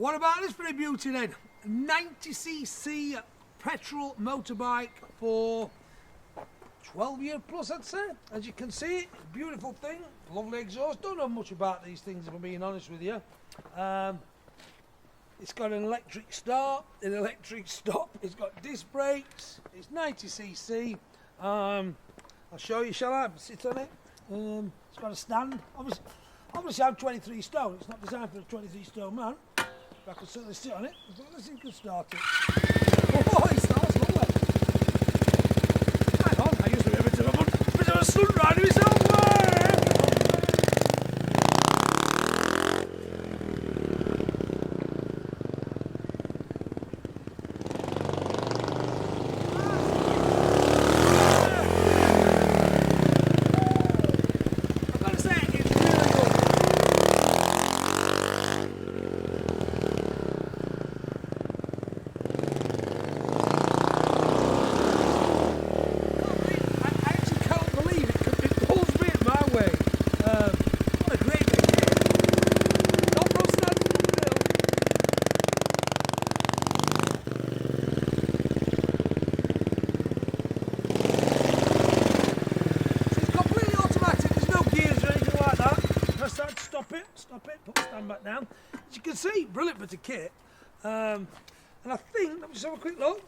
What about this pretty beauty then? 90cc petrol motorbike for 12 years plus, I'd say. As you can see, beautiful thing, lovely exhaust. Don't know much about these things, if I'm being honest with you. It's got an electric start, an electric stop. It's got disc brakes. It's 90cc. I'll show you, shall I? Sit on it. It's got a stand. Obviously, I'm 23 stone. It's not designed for a 23 stone man. But I could certainly sit on it. Let's see if we can start it. Oh, it starts lovely. Hang on, I used to be a bit of a stunt rider myself. Stop it, put the stand back down. As you can see, brilliant bit of kit. And I think, let me just have a quick look.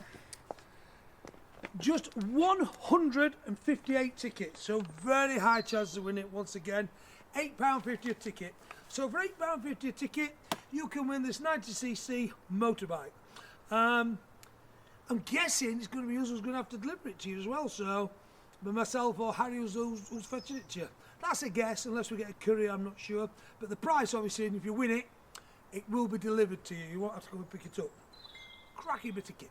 Just 158 tickets, so very high chance of winning it once again. £8.50 a ticket. So for £8.50 a ticket, you can win this 90cc motorbike. I'm guessing it's going to be us who's going to have to deliver it to you as well, so by myself or Harry who's fetching it to you. That's a guess, unless we get a courier, I'm not sure. But the price, obviously, and if you win it, it will be delivered to you. You won't have to go and pick it up. Cracking bit of kit.